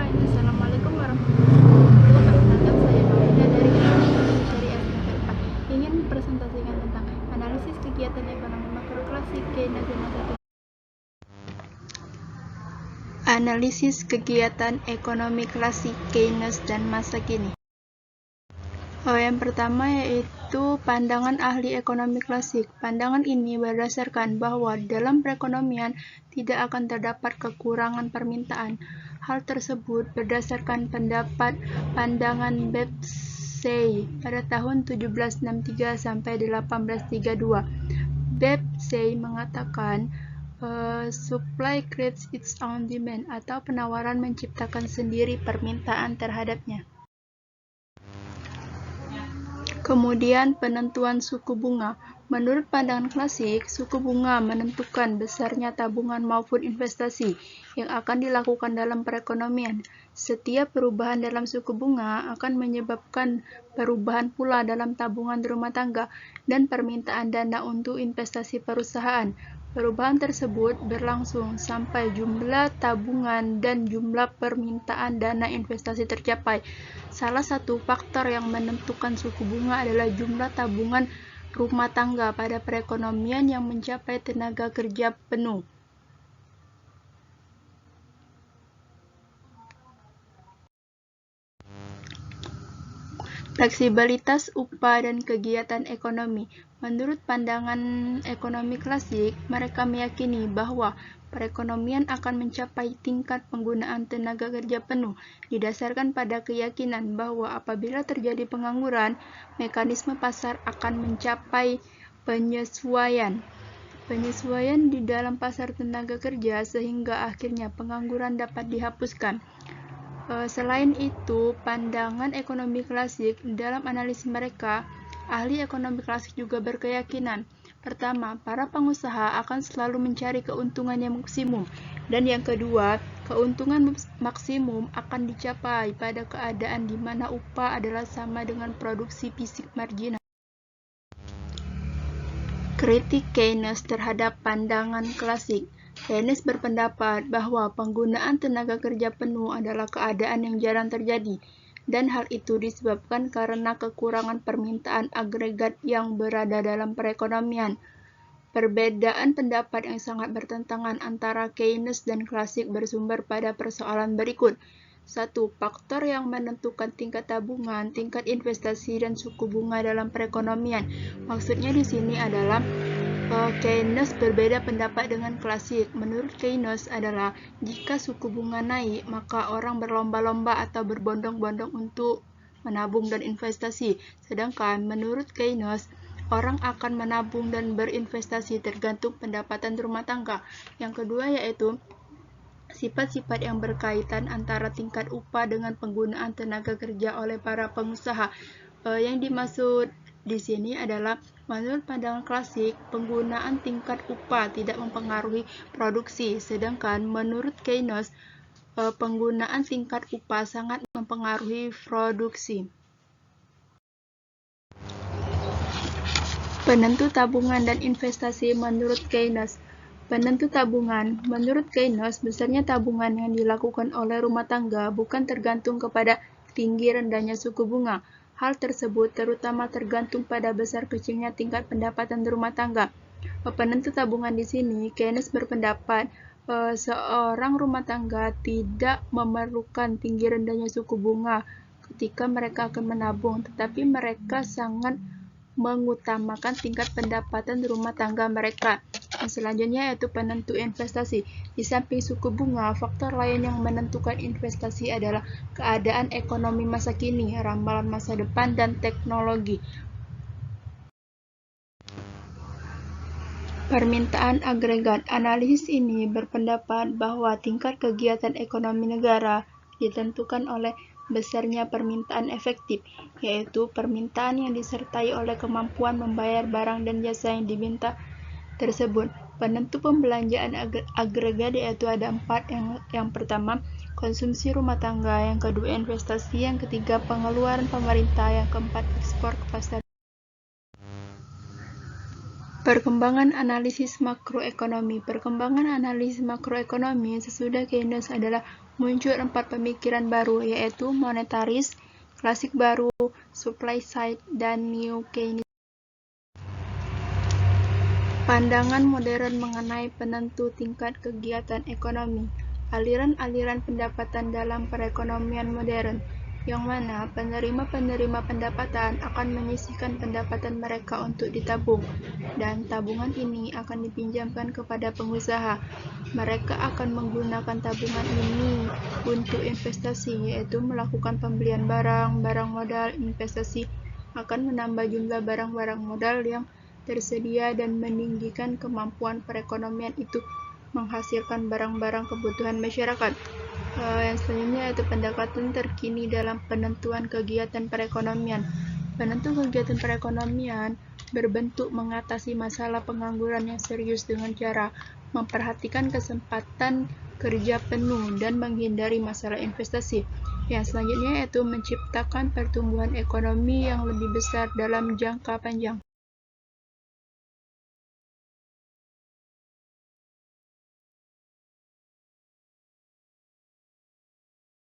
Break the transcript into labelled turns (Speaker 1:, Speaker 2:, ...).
Speaker 1: Assalamualaikum warahmatullahi wabarakatuh. Perkenalkan, saya Novena dari SMK 4. Ingin presentasikan tentang analisis kegiatan ekonomi makro klasik Keynes dan masa kini. Analisis kegiatan ekonomi klasik Keynes dan masa kini. Yang pertama yaitu pandangan ahli ekonomi klasik. Pandangan ini berdasarkan bahwa dalam perekonomian tidak akan terdapat kekurangan permintaan. Hal tersebut berdasarkan pandangan Bepsey pada tahun 1763 sampai 1832. Bepsey mengatakan supply creates its own demand, atau penawaran menciptakan sendiri permintaan terhadapnya. Kemudian penentuan suku bunga. Menurut pandangan klasik, suku bunga menentukan besarnya tabungan maupun investasi yang akan dilakukan dalam perekonomian. Setiap perubahan dalam suku bunga akan menyebabkan perubahan pula dalam tabungan rumah tangga dan permintaan dana untuk investasi perusahaan. Perubahan tersebut berlangsung sampai jumlah tabungan dan jumlah permintaan dana investasi tercapai. Salah satu faktor yang menentukan suku bunga adalah jumlah tabungan rumah tangga pada perekonomian yang mencapai tenaga kerja penuh. Fleksibilitas upah dan kegiatan ekonomi. Menurut pandangan ekonomi klasik, mereka meyakini bahwa perekonomian akan mencapai tingkat penggunaan tenaga kerja penuh, didasarkan pada keyakinan bahwa apabila terjadi pengangguran, mekanisme pasar akan mencapai penyesuaian di dalam pasar tenaga kerja sehingga akhirnya pengangguran dapat dihapuskan. Selain itu, pandangan ekonomi klasik dalam analisis mereka, ahli ekonomi klasik juga berkeyakinan. Pertama, para pengusaha akan selalu mencari keuntungan yang maksimum. Dan yang kedua, keuntungan maksimum akan dicapai pada keadaan di mana upah adalah sama dengan produksi fisik marginal. Kritik Keynes terhadap pandangan klasik. Keynes berpendapat bahwa penggunaan tenaga kerja penuh adalah keadaan yang jarang terjadi, dan hal itu disebabkan karena kekurangan permintaan agregat yang berada dalam perekonomian. Perbedaan pendapat yang sangat bertentangan antara Keynes dan klasik bersumber pada persoalan berikut. 1. Faktor yang menentukan tingkat tabungan, tingkat investasi, dan suku bunga dalam perekonomian. Maksudnya di sini adalah Keynes berbeda pendapat dengan klasik. Menurut Keynes adalah jika suku bunga naik, maka orang berlomba-lomba atau berbondong-bondong untuk menabung dan investasi. Sedangkan menurut Keynes, orang akan menabung dan berinvestasi tergantung pendapatan rumah tangga. Yang kedua yaitu sifat-sifat yang berkaitan antara tingkat upah dengan penggunaan tenaga kerja oleh para pengusaha. Yang dimaksud di sini adalah menurut pandangan klasik, penggunaan tingkat upah tidak mempengaruhi produksi, sedangkan menurut Keynes, penggunaan tingkat upah sangat mempengaruhi produksi. Penentu tabungan dan investasi menurut Keynes. Penentu tabungan. Menurut Keynes, besarnya tabungan yang dilakukan oleh rumah tangga bukan tergantung kepada tinggi rendahnya suku bunga. Hal tersebut terutama tergantung pada besar kecilnya tingkat pendapatan rumah tangga. Penentu tabungan di sini, Keynes berpendapat seorang rumah tangga tidak memerlukan tinggi rendahnya suku bunga ketika mereka akan menabung, tetapi mereka sangat mengutamakan tingkat pendapatan rumah tangga mereka. Selanjutnya yaitu penentu investasi. Di samping suku bunga, faktor lain yang menentukan investasi adalah keadaan ekonomi masa kini, ramalan masa depan, dan teknologi. Permintaan agregat. Analisis ini berpendapat bahwa tingkat kegiatan ekonomi negara ditentukan oleh besarnya permintaan efektif, yaitu permintaan yang disertai oleh kemampuan membayar barang dan jasa yang diminta tersebut. Penentu pembelanjaan agregat yaitu ada 4. Yang pertama, konsumsi rumah tangga, yang kedua investasi, yang ketiga pengeluaran pemerintah, yang keempat ekspor ke pasar. Perkembangan analisis makroekonomi. Perkembangan analisis makroekonomi sesudah Keynes adalah muncul 4 pemikiran baru, yaitu monetaris, klasik baru, supply side, dan new Keynes. Pandangan modern mengenai penentu tingkat kegiatan ekonomi. Aliran-aliran pendapatan dalam perekonomian modern, yang mana penerima-penerima pendapatan akan menyisihkan pendapatan mereka untuk ditabung, dan tabungan ini akan dipinjamkan kepada pengusaha. Mereka akan menggunakan tabungan ini untuk investasi, yaitu melakukan pembelian barang modal. Investasi akan menambah jumlah barang-barang modal yang tersedia dan meninggikan kemampuan perekonomian itu menghasilkan barang-barang kebutuhan masyarakat. Yang selanjutnya yaitu pendekatan terkini dalam penentuan kegiatan perekonomian. Penentu kegiatan perekonomian berbentuk mengatasi masalah pengangguran yang serius dengan cara memperhatikan kesempatan kerja penuh dan menghindari masalah investasi. Yang selanjutnya yaitu menciptakan pertumbuhan ekonomi yang lebih besar dalam jangka panjang.